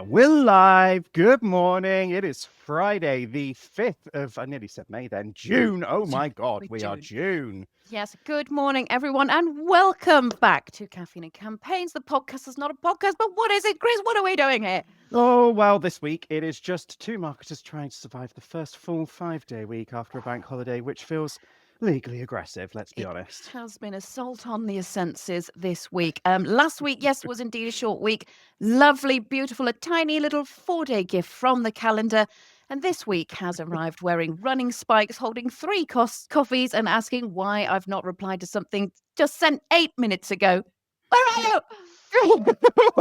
We're live. Good morning. It is Friday, the 5th of, I nearly said May then, June. Oh my God, we are June. Yes, good morning, everyone, and welcome back to Caffeine Campaigns. The podcast is not a podcast, but what is it, Chris? What are we doing here? Oh, well, this week it is just two marketers trying to survive the first full 5-day week after a bank holiday, which feels legally aggressive, let's be honest. It has been assault on the senses this week. Last week, yes, was indeed a short week. Lovely, beautiful, a tiny little 4-day gift from the calendar. And this week has arrived wearing running spikes, holding 3 coffees, and asking why I've not replied to something just sent 8 minutes ago. Where are you?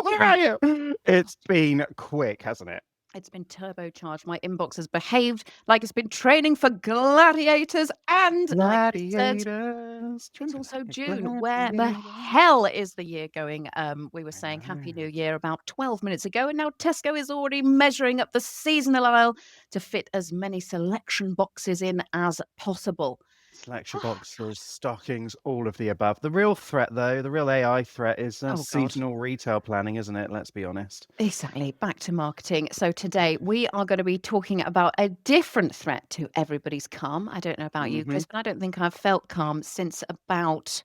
Where are you? It's been quick, hasn't it? It's been turbocharged. My inbox has behaved like it's been training for gladiators and Gladiators. it's also June. Where the hell is the year going? We were saying Happy New Year about 12 minutes ago, and now Tesco is already measuring up the seasonal aisle to fit as many selection boxes in as possible. Selection boxes, stockings, all of the above. The real threat, though, the real AI threat is seasonal retail planning, isn't it? Let's be honest. Exactly. Back to marketing. So today we are going to be talking about a different threat to everybody's calm. I don't know about you, Chris, but I don't think I've felt calm since about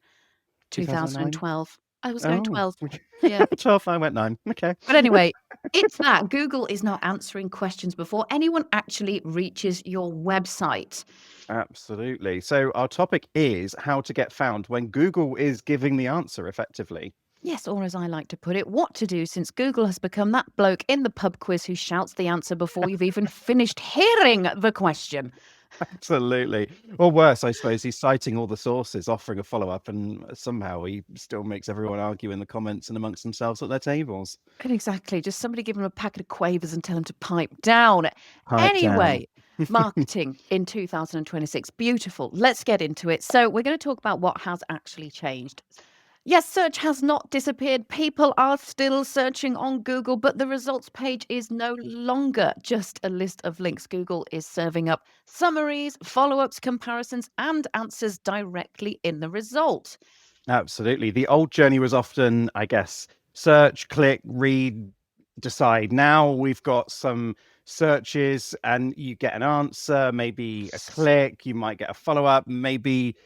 2012. I was going 12. Yeah. 12, I went 9. Okay. But anyway, it's that Google is not answering questions before anyone actually reaches your website. Absolutely. So our topic is how to get found when Google is giving the answer effectively. Yes, or as I like to put it, what to do since Google has become that bloke in the pub quiz who shouts the answer before you've even finished hearing the question. Absolutely. Or worse, I suppose, he's citing all the sources, offering a follow-up, and somehow he still makes everyone argue in the comments and amongst themselves at their tables. Exactly. Just somebody give him a packet of quavers and tell him to pipe down. Anyway, marketing in 2026. Beautiful. Let's get into it. So we're going to talk about what has actually changed. Yes, search has not disappeared. People are still searching on Google, but the results page is no longer just a list of links. Google is serving up summaries, follow-ups, comparisons, and answers directly in the result. Absolutely. The old journey was often, I guess, search, click, read, decide. Now we've got some searches and you get an answer, maybe a click, you might get a follow-up, maybe...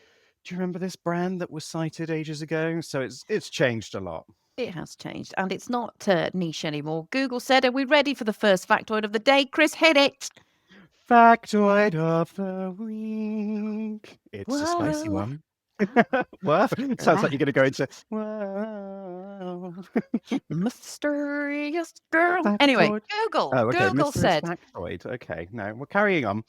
Do you remember this brand that was cited ages ago? So it's changed a lot. It has changed, and it's not niche anymore. Google said, are we ready for the first factoid of the day? Chris, hit it. Factoid of the week. It's a spicy one. What? Sounds like you're going to go into mysterious girl. Factoid. Anyway, Google. Oh, okay. Google said factoid. Okay, no, we're carrying on.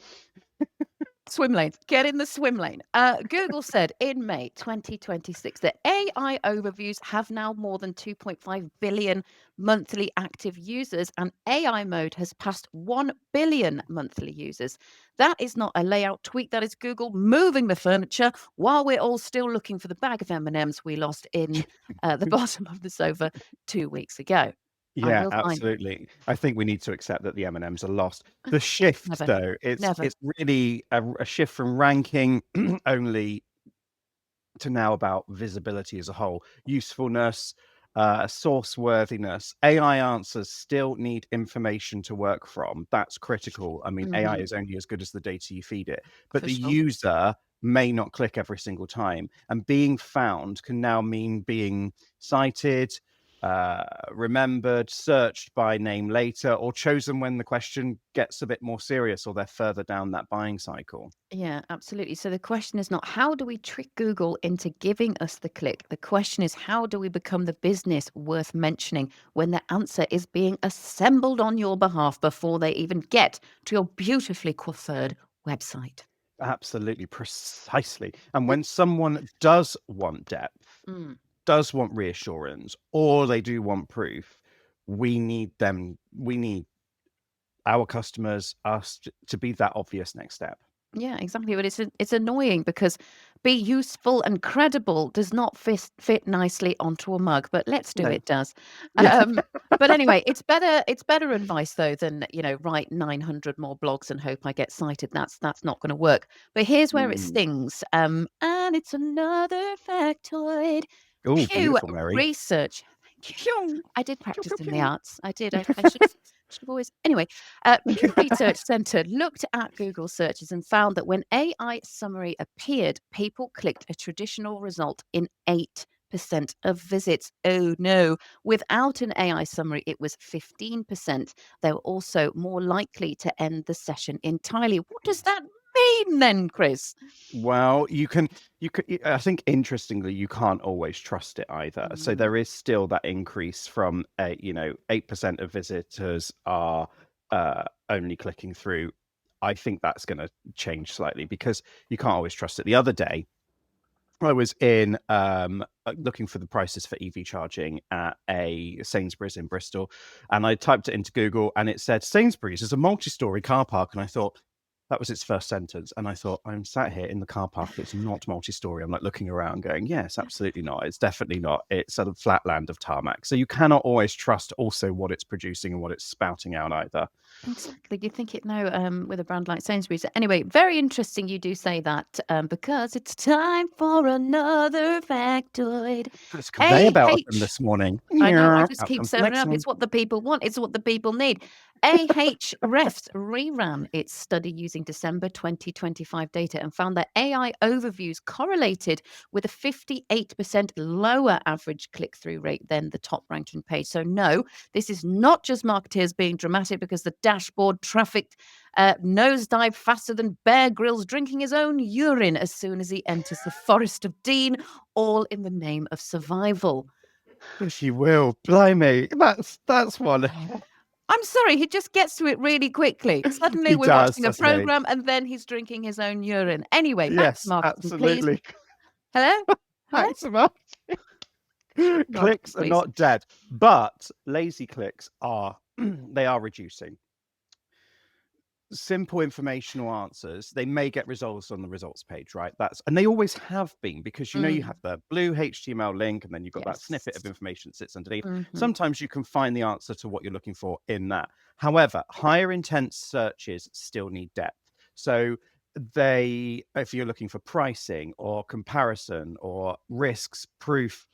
Swim lane. Get in the swim lane. Google said in May 2026 that AI overviews have now more than 2.5 billion monthly active users, and AI mode has passed 1 billion monthly users. That is not a layout tweak. That is Google moving the furniture while we're all still looking for the bag of M&Ms we lost in the bottom of the sofa 2 weeks ago. Yeah, absolutely. I think we need to accept that the M&Ms are lost. The shift, though, it's really a shift from ranking only to now about visibility as a whole, usefulness, source worthiness. AI answers still need information to work from. That's critical. I mean, AI is only as good as the data you feed it, but the user may not click every single time. And being found can now mean being cited, remembered, searched by name later, or chosen when the question gets a bit more serious or they're further down that buying cycle. Yeah, absolutely. So the question is not how do we trick Google into giving us the click? The question is how do we become the business worth mentioning when the answer is being assembled on your behalf before they even get to your beautifully coiffured website? Absolutely, precisely. And when someone does want depth, does want reassurance, or they do want proof, we need our customers, us, to be that obvious next step. Yeah, exactly. But it's annoying because be useful and credible does not fit nicely onto a mug, but let's do it does. But anyway, it's better advice though than write 900 more blogs and hope I get cited. That's not going to work. But here's where it stings. And it's another factoid. Oh, beautiful, Mary. Research. I did Pew, practice pew, in the pew. arts. I did. I should have always. Anyway, Pew Research Center looked at Google searches and found that when AI summary appeared, people clicked a traditional result in 8% of visits. Oh no. Without an AI summary, it was 15%. They were also more likely to end the session entirely. What does that mean then, Chris? Well, I think interestingly, you can't always trust it either. So Mm. there is still that increase from 8% of visitors are only clicking through. I think that's going to change slightly because you can't always trust it. The other day, I was in looking for the prices for EV charging at a Sainsbury's in Bristol, and I typed it into Google, and it said Sainsbury's is a multi-story car park, and I thought that was its first sentence, and I thought I'm sat here in the car park. It's not multi-story. I'm like looking around, going, yes, absolutely not. It's definitely not. It's a flat land of tarmac. So you cannot always trust also what it's producing and what it's spouting out either. Exactly. You think it now with a brand like Sainsbury's. Anyway, very interesting you do say that because it's time for another factoid. It's conveyor belt of them AH. this morning. I know. I Yeah, just out keep comes the serving it next up. one. It's what the people want. It's what the people need. Refs reran its study using December 2025 data and found that AI overviews correlated with a 58% lower average click through rate than the top ranking page. So, no, this is not just marketeers being dramatic because the dashboard traffic nosedive faster than Bear Grylls drinking his own urine as soon as he enters the Forest of Dean, all in the name of survival. Yes, you will. Blimey, that's one. I'm sorry, he just gets to it really quickly. Suddenly He we're does, watching a doesn't he? program and then he's drinking his own urine. Anyway, back to Yes, marketing, please. absolutely. Hello? Hello? Thanks so much. God, Clicks are please. not dead, but lazy clicks are they are reducing. Simple informational answers, they may get results on the results page, right? And they always have been because you Mm, have the blue HTML link and then you've got that yes. snippet of information that sits underneath. Mhm. Sometimes you can find the answer to what you're looking for in that. However, higher intent searches still need depth. So if you're looking for pricing or comparison or risks, proof,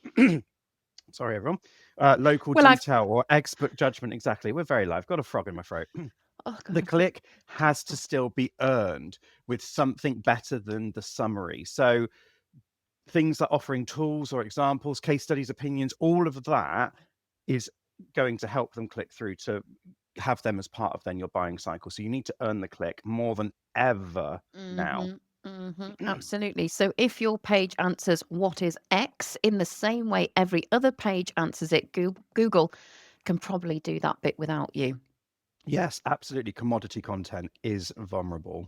sorry everyone, local Well, I've. detail or expert judgment, exactly. We're very live. Got a frog in my throat. Oh, The God. click has to still be earned with something better than the summary. So things like offering tools or examples, case studies, opinions, all of that is going to help them click through to have them as part of then your buying cycle. So you need to earn the click more than ever now. Mhm. Mhm. Absolutely. So if your page answers what is X in the same way every other page answers it, Google can probably do that bit without you. Yes, absolutely. Commodity content is vulnerable.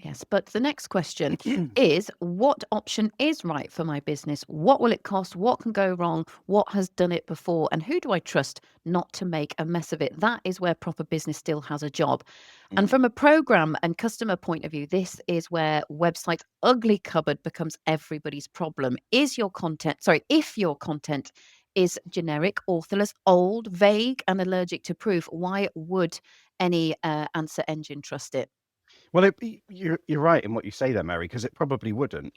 Yes, but the next question is what option is right for my business? What will it cost? What can go wrong? What has done it before? And who do I trust not to make a mess of it? That is where proper business still has a job. And from a program and customer point of view, this is where website ugly cupboard becomes everybody's problem. If your content is generic, authorless, old, vague, and allergic to proof, why would any answer engine trust it? Well, you're right in what you say there, Mary, because it probably wouldn't.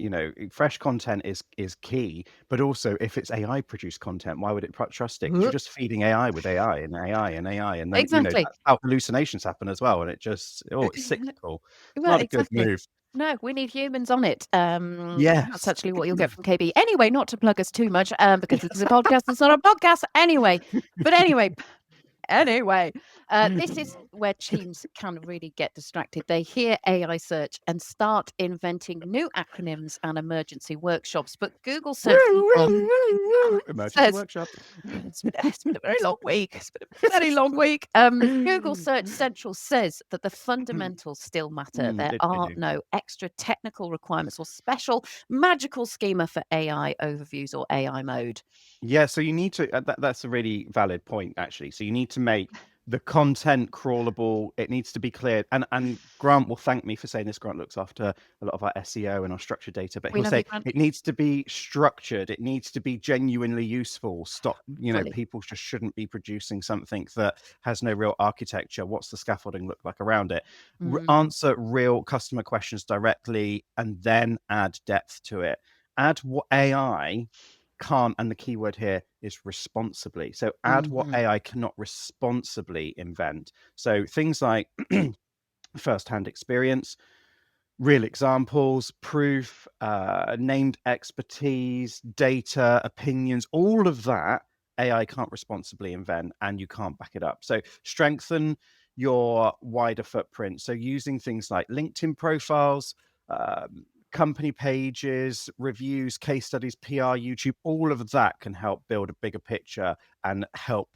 Fresh content is key, but also if it's AI produced content, why would it trust it? Because you're just feeding AI with AI and AI and AI, and then Exactly. that's how hallucinations happen as well. And it's cyclical. It's Well, not a good exactly. move. No, we need humans on it. That's Yes. actually what you'll get from KB. Anyway, not to plug us too much, because this is a podcast, it's not a podcast. Anyway, this is where teams can really get distracted. They hear AI search and start inventing new acronyms and emergency workshops. But Google Search Central Emergency says workshop. it's been a very long week. It's been a very long week. Google Search Central says that the fundamentals still matter. There They are do. no extra technical requirements or special magical schema for AI overviews or AI mode. Yeah, so you need to that's a really valid point actually. So you need to make the content crawlable. It needs to be clear. And Grant will thank me for saying this. Grant looks after a lot of our SEO and our structured data, but We he'll love you, say Grant. it needs to be structured. It needs to be genuinely useful. Stop, Fully. people just shouldn't be producing something that has no real architecture. What's the scaffolding look like around it? Mm. Answer real customer questions directly and then add depth to it. Add what AI can't, and the key word here is responsibly. So add what Mhm. AI cannot responsibly invent. So things like first-hand experience, real examples, proof, named expertise, data, opinions, all of that AI can't responsibly invent, and you can't back it up. So strengthen your wider footprint. So using things like LinkedIn profiles, company pages, reviews, case studies, PR, YouTube, all of that can help build a bigger picture and help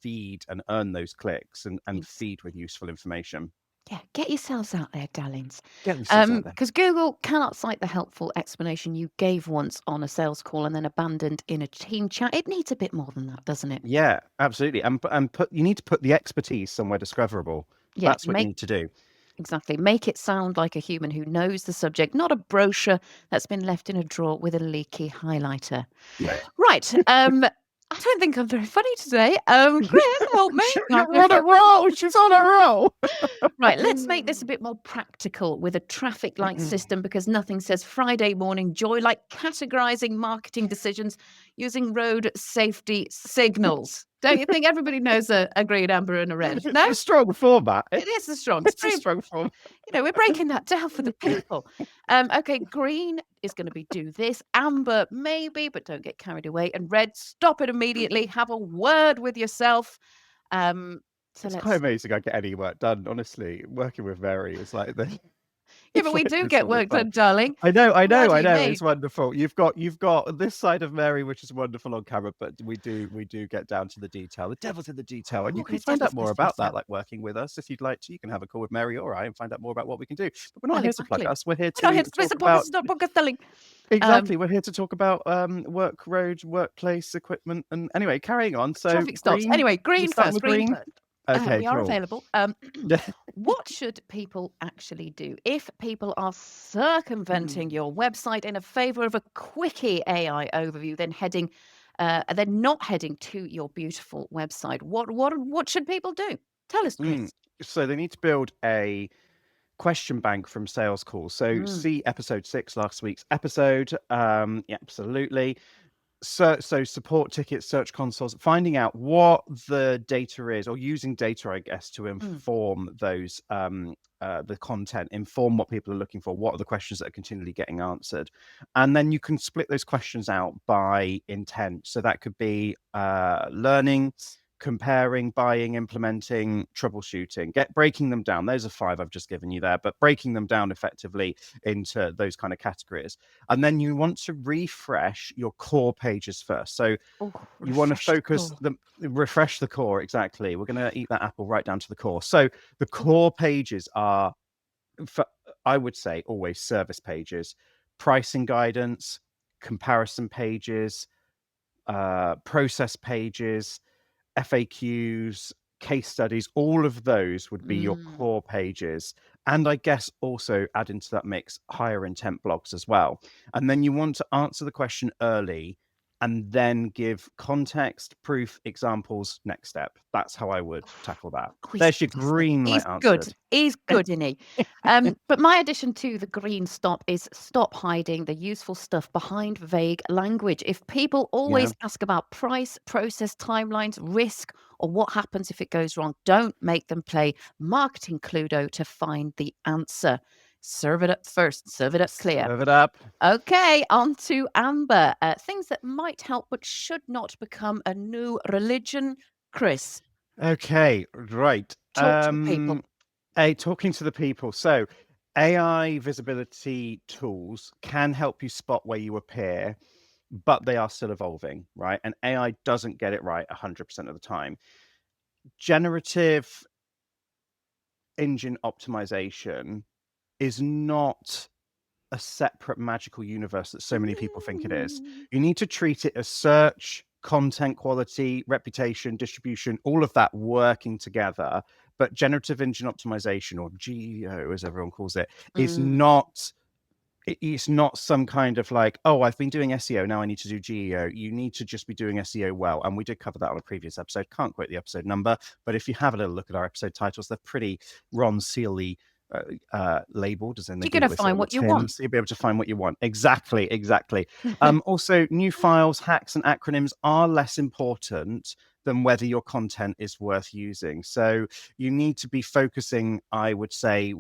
feed and earn those clicks and Yes. feed with useful information. Yeah, get yourselves out there, darlings. Get yourselves out there. Because Google cannot cite the helpful explanation you gave once on a sales call and then abandoned in a team chat. It needs a bit more than that, doesn't it? Yeah, absolutely. And put you need to put the expertise somewhere discoverable. Yeah, That's what you need to do. exactly. Make it sound like a human who knows the subject, not a brochure that's been left in a drawer with a leaky highlighter. Right. I don't think I'm very funny today. Chris, help me. No, You're on a roll. She's on a roll. right, let's make this a bit more practical with a traffic light system because nothing says Friday morning joy like categorizing marketing decisions using road safety signals. Don't you think everybody knows a green, amber, and a red? No, It's a strong format. it is a strong. It's a strong format. We're breaking that down for the people. Okay, green is going to be do this, amber maybe, but don't get carried away, and red, stop it immediately. Have a word with yourself. So It's quite let's. amazing I get any work done, honestly. Working with Mary is like the Yeah, but it's we like do it's get so much work fun. done, darling. I know, I know, I Bloody know. me. It's wonderful. You've got this side of Mary, which is wonderful on camera, but we do get down to the detail. The devil's in the detail, and you Oh, can the find out devil's in more the about that, detail. like working with us. If you'd like to, you can have a call with Mary or I and find out more about what we can do. But we're not Well, here to plug exactly. us. We're here We're not here to to miss talk the podcast. about It's not podcast telling. exactly. We're here to talk about work, road, workplace equipment, and anyway, carrying on. So Traffic stops. green. Anyway, We're green starting first. with Green green. first. Okay, We are cool. available. What should people actually do if people are circumventing your website in a favor of a quickie AI overview, then not heading to your beautiful website? What should people do? Tell us, Chris. So they need to build a question bank from sales calls. So Mm, see episode 6, last week's episode. Yeah, absolutely. So support tickets, search consoles, finding out what the data is, or using data, I guess, to mm. inform those the content, inform what people are looking for, what are the questions that are continually getting answered, and then you can split those questions out by intent. So that could be learning, comparing, buying, implementing, troubleshooting. Breaking them down. Those are 5 I've just given you there, but breaking them down effectively into those kind of categories. And then you want to refresh your core pages first. So Oh, you want to refresh the focus core. refresh the core. Exactly. We're going to eat that apple right down to the core. So the core pages are, for, I would say, always service pages, pricing guidance, comparison pages, process pages, FAQs, case studies, all of those would be your Mm. core pages. And I guess also add into that mix higher intent blogs as well. And then you want to answer the question early and then give context, proof, examples, next step. That's how I would tackle that. Oh, he's There's your good, isn't he? green light He's good. answered. He's good, isn't he? But my addition to the green stop is stop hiding the useful stuff behind vague language. If people Yeah. always ask about price, process, timelines, risk, or what happens if it goes wrong, don't make them play marketing Cluedo to find the answer. Serve it up first, serve it up clear. Serve it up. Okay, on to Amber. Things that might help but should not become a new religion. Chris, Okay, right. talk to the people. Talking to the people. So, AI visibility tools can help you spot where you appear, but they are still evolving, right? And AI doesn't get it right 100% of the time. Generative engine optimization is not a separate magical universe that so many people think it is. Mm. You need to treat it as search, content quality, reputation, distribution, all of that working together. But generative engine optimization, or GEO as everyone calls it, is Mm. not it's not some kind of like, oh, I've been doing SEO, now I need to do GEO. You need to just be doing SEO well. And we did cover that on a previous episode. Can't quote the episode number, but if you have a little look at our episode titles, they're pretty Ron Sealy labeled, as in they You're do going to what they say find on the what you tin, want. so you'll be able to find what you want. Exactly, exactly. Also, new files, hacks, and acronyms are less important than whether your content is worth using. So you need to be focusing, I would say,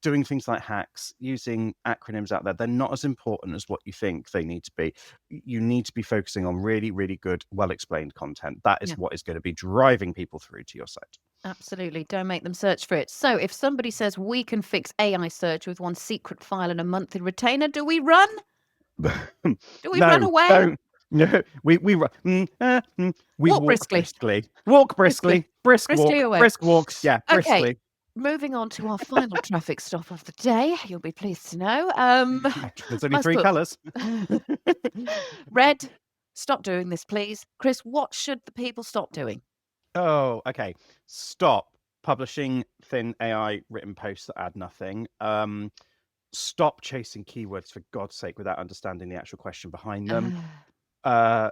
doing things like hacks, using acronyms out there, they're not as important as what you think they need to be. You need to be focusing on really, really good, well-explained content. That is Yeah. what is going to be driving people through to your site. Absolutely. Don't make them search for it. So if somebody says we can fix AI search with one secret file and a monthly retainer, do we run? Do we run No, away? don't. No, we we Walk walk briskly. briskly. Walk Briskly. briskly. Briskly away. Brisk walk. Yeah, Okay. briskly. Moving on to our final traffic stop of the day. You'll be pleased to know. There's only Must 3 put colors. red. Stop doing this, please. Chris, what should the people stop doing? Oh, okay. Stop publishing thin AI written posts that add nothing. Stop chasing keywords, for God's sake, without understanding the actual question behind them.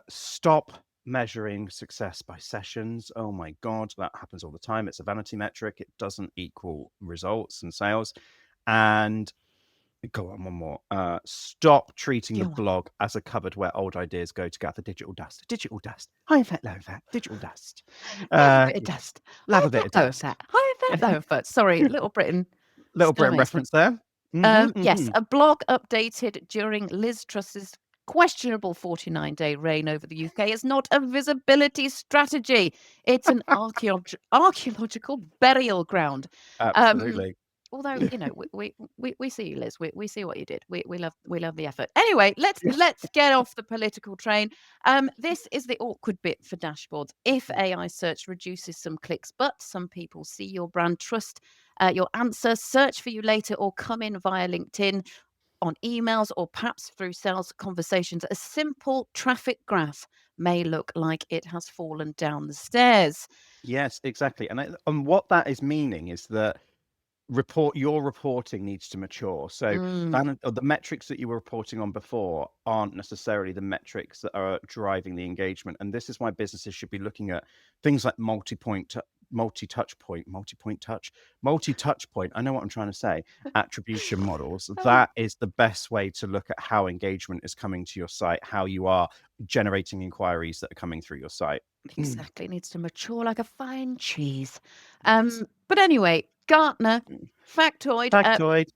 Stop measuring success by sessions. Oh my God, that happens all the time. It's a vanity metric. It doesn't equal results and sales. And go on, one more. Stop treating the blog as a cupboard where old ideas go to gather digital dust. Digital dust. High fat, low fat. Digital dust. Have a bit of dust. Have High a bit fat, of low dust. fat. High fat, low fat. Sorry, Little Britain. Little Still Britain amazing. reference there. Yes, a blog updated during Liz Truss's questionable 49-day reign over the UK is not a visibility strategy. It's an archaeological burial ground. Absolutely. Although, you know, we see you, Liz. We see what you did. We love the effort. Anyway, let's get off the political train. This is the awkward bit for dashboards. If AI search reduces some clicks, but some people see your brand, trust your answer, search for you later, or come in via LinkedIn, on emails, or perhaps through sales conversations, a simple traffic graph may look like it has fallen down the stairs. Yes, exactly. And what that is meaning is that your reporting needs to mature. So the metrics that you were reporting on before aren't necessarily the metrics that are driving the engagement. And this is why businesses should be looking at things like multi-touch point. I know what I'm trying to say. Attribution models. That is the best way to look at how engagement is coming to your site, how you are generating inquiries that are coming through your site. Exactly. It needs to mature like a fine cheese. But anyway, Gartner, factoid, Factoid.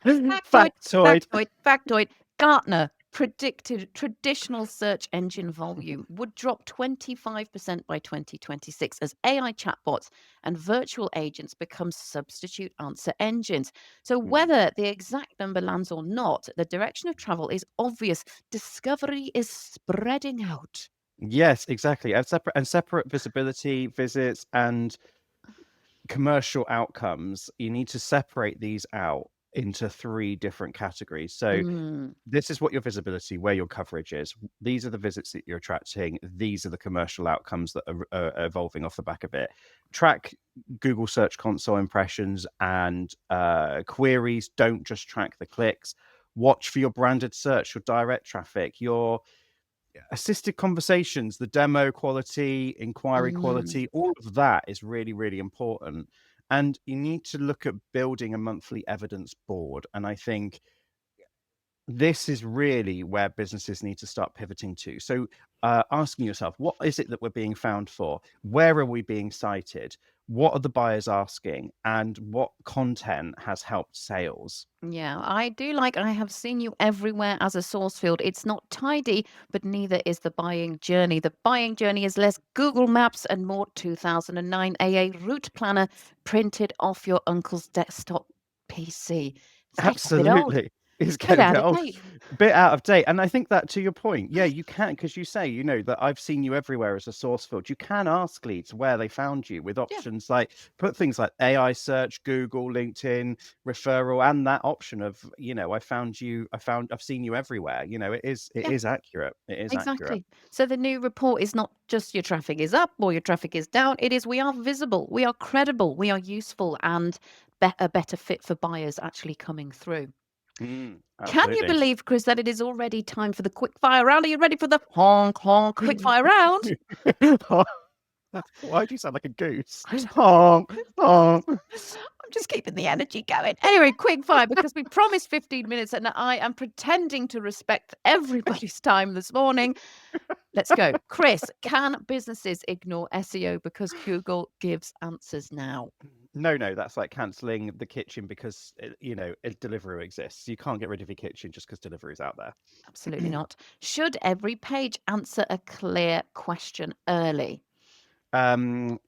factoid, Factoid. factoid. Gartner predicted traditional search engine volume would drop 25% by 2026 as AI chatbots and virtual agents become substitute answer engines. So whether the exact number lands or not, the direction of travel is obvious. Discovery is spreading out. Yes, exactly. And separate visibility, visits, and commercial outcomes. You need to separate these out into 3 different categories. So this is what your visibility, where your coverage is. These are the visits that you're attracting. These are the commercial outcomes that are evolving off the back of it. Track Google Search Console impressions and queries. Don't just track the clicks. Watch for your branded search, your direct traffic, your assisted conversations, the demo quality, inquiry quality, all of that is really, really important. And you need to look at building a monthly evidence board. And I think this is really where businesses need to start pivoting to. So asking yourself, what is it that we're being found for? Where are we being cited? What are the buyers asking? And what content has helped sales? Yeah, I do like I have seen you everywhere as a source field. It's not tidy, but neither is the buying journey. The buying journey is less Google Maps and more 2009 AA route planner printed off your uncle's desktop PC. It's getting a bit old. Absolutely. It's Bit getting a out bit of old, date. a bit out of date. And I think that, to your point, yeah, you can, because you say, that I've seen you everywhere as a source field. You can ask leads where they found you with Yeah, options like put things like AI search, Google, LinkedIn, referral, and that option of, I've seen you everywhere. It yeah, is accurate. It is accurate. exactly. So the new report is not just your traffic is up or your traffic is down. It is we are visible, we are credible, we are useful, and a better fit for buyers actually coming through. Can you Absolutely. believe, Chris, that it is already time for the quick fire round? Are you ready for the honk honk quick fire round? Why do you sound like a goose? I don't Honk, honk. I'm just keeping the energy going. Anyway, quick fire because we promised 15 minutes and I am pretending to respect everybody's time this morning. Let's go. Chris, can businesses ignore SEO because Google gives answers now? No, no, that's like cancelling the kitchen because, Deliveroo exists. You can't get rid of your kitchen just because Deliveroo's out Absolutely there. not. Should every page answer a clear question early?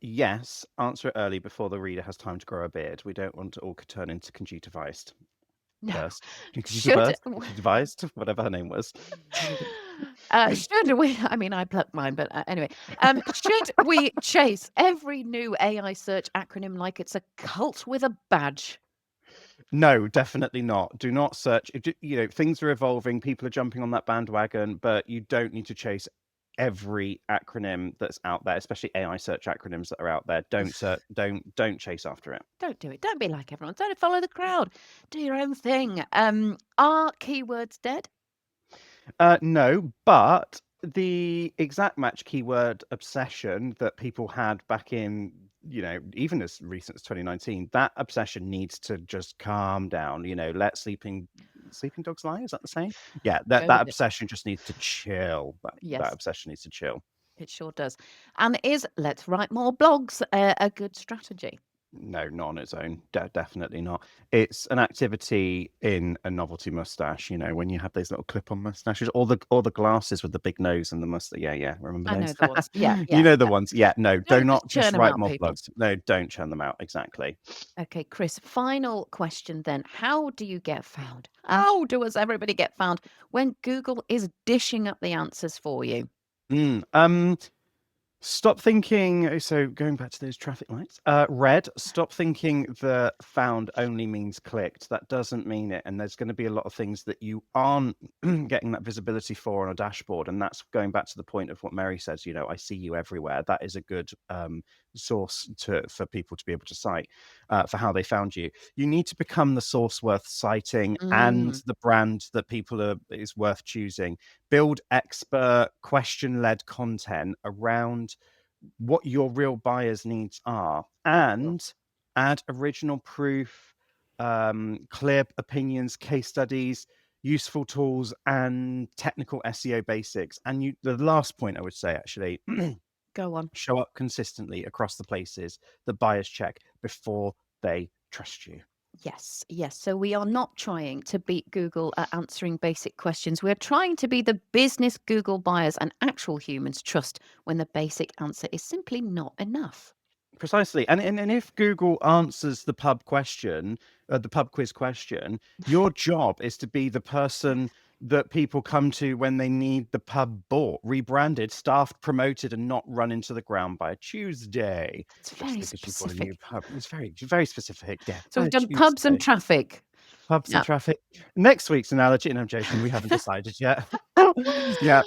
Yes, answer it early before the reader has time to grow a beard. We don't want to all turn into conjunctivised No. first. Should Conjunctivised, whatever her name was. should we I mean, I plucked mine, but, anyway. Should we chase every new AI search acronym like it's a cult with a badge? No, definitely not. Do not search. Things are evolving. People are jumping on that bandwagon, but you don't need to chase every acronym that's out there, especially AI search acronyms that are out there. Don't chase after it. Don't do it. Don't be like everyone. Don't follow the crowd. Do your own thing. Are keywords dead? No, but the exact match keyword obsession that people had back in, even as recent as 2019, that obsession needs to just calm down. Let sleeping dogs lie. Is that the same? Yeah, that Go that with it. obsession just needs to chill. That Yes, obsession needs to chill. it sure does. And is let's write more blogs a good strategy? No, not on its own. Definitely not. It's an activity in a novelty mustache. When you have those little clip-on mustaches, or the glasses with the big nose and the mustache. Yeah, yeah. Remember I know those? the ones. Yeah, You yeah, know the yeah. ones. Yeah. No, do Don't not just churn just them write out, more people. plugs. No, don't churn them out. Exactly. Okay, Chris, final question then. How do you get found? How does everybody get found when Google is dishing up the answers for you? Mm, Stop thinking. So going back to those traffic lights, red. Stop thinking that found only means clicked. That doesn't mean it. And there's going to be a lot of things that you aren't getting that visibility for on a dashboard. And that's going back to the point of what Mary says. I see you everywhere. That is a good source for people to be able to cite for how they found you. You need to become the source worth citing and Mm, the brand that is worth choosing. Build expert question-led content around what your real buyers' needs are, sure. and add original proof, clear opinions, case studies, useful tools, and technical SEO basics. And the last point I would say, actually, Go on. show up consistently across the places that buyers check before they trust you. Yes, yes. So we are not trying to beat Google at answering basic questions. We're trying to be the business Google buyers and actual humans trust when the basic answer is simply not enough. Precisely. And if Google answers the pub quiz question, your job is to be the person that people come to when they need the pub bought, rebranded, staffed, promoted, and not run into the ground by a Tuesday. That's Just very because you bought a new specific. pub. It's very, very specific. Yeah, So by we've a done pubs and Tuesday. traffic. Pubs and Yeah. traffic. Next week's analogy, and I'm joking, we haven't decided yet. Yeah.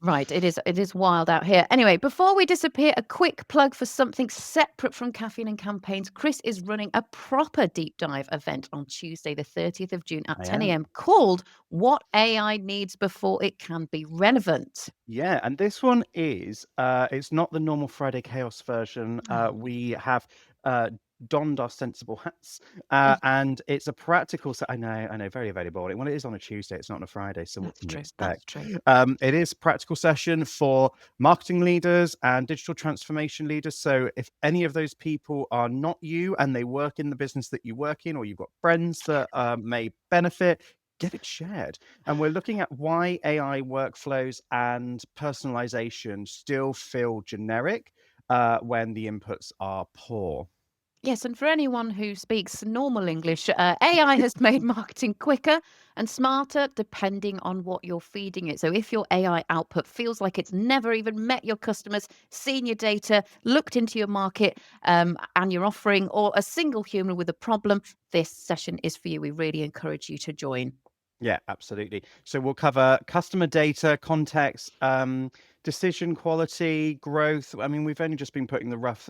Right, it is wild out here. Anyway, before we disappear, a quick plug for something separate from Caffeine and Campaigns. Chris is running a proper deep dive event on Tuesday, the 30th of June at I 10 am. a.m. called What AI Needs Before It Can Be Relevant. Yeah, and this one it's not the normal Friday Chaos version. Oh, We have donned our sensible hats, mhm, and it's a practical. I know, very, very boring. Well, it is on a Tuesday. It's not on a Friday. So what that's can you true. That's expect? true. It is a practical session for marketing leaders and digital transformation leaders. So if any of those people are not you and they work in the business that you work in, or you've got friends that may benefit, get it shared. And we're looking at why AI workflows and personalization still feel generic when the inputs are poor. Yes, and for anyone who speaks normal English, AI has made marketing quicker and smarter depending on what you're feeding it. So if your AI output feels like it's never even met your customers, seen your data, looked into your market and your offering, or a single human with a problem, this session is for you. We really encourage you to join. Yeah, absolutely. So we'll cover customer data, context, decision quality, growth. I mean, we've only just been putting the rough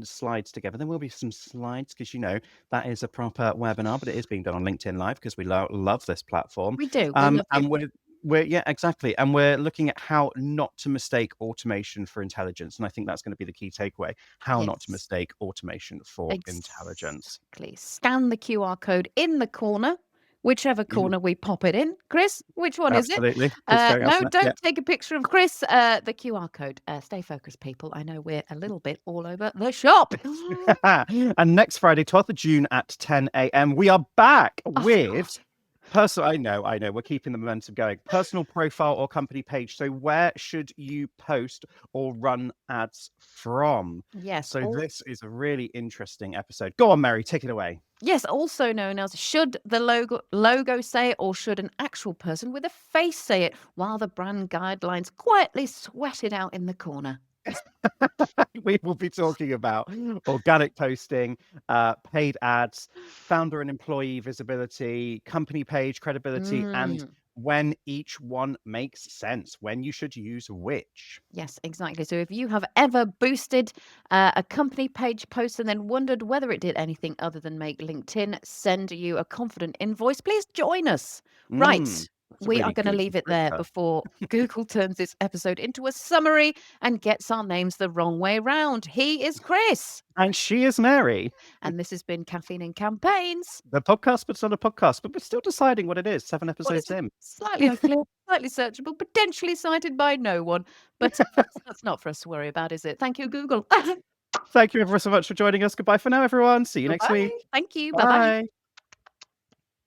slides together. There will be some slides because that is a proper webinar, but it is being done on LinkedIn Live because we love this platform. We do. We love you. Yeah, exactly. And we're looking at how not to mistake automation for intelligence. And I think that's going to be the key takeaway. How not to Yes, mistake automation for intelligence. exactly. Scan the QR code in the corner, whichever Mhm. corner we pop it in. Chris, which one is it? Absolutely. It's very No, alphabet. Yeah. don't take a picture of Chris. The QR code. Stay focused, people. I know we're a little bit all over the shop. And next Friday, 12th of June at 10 a.m., we are back Oh with God. personal. I know. We're keeping the momentum going. Personal profile or company page. So, where should you post or run ads from? Yes. So, this is a really interesting episode. Go on, Mary, take it away. Yes, also known as should the logo say it or should an actual person with a face say it while the brand guidelines quietly sweat it out in the corner. We will be talking about organic posting, paid ads, founder and employee visibility, company page credibility, and Mm, when each one makes sense, when you should use which. yes, exactly. So if you have ever boosted a company page post and then wondered whether it did anything other than make LinkedIn send you a confident invoice, please join us. Right. That's a We are really going to good leave it there descriptor. before Google turns this episode into a summary and gets our names the wrong way round. He is Chris. And she is Mary. And this has been Caffeine and Campaigns. The podcast, but it's not a podcast, but we're still deciding what it is, 7 What is episodes it? in. Slightly unclear, slightly searchable, potentially cited by no one. But that's not for us to worry about, is it? Thank you, Google. Thank you ever so much for joining us. Goodbye for now, everyone. See you next week. Goodbye. Thank you. Bye bye. Bye.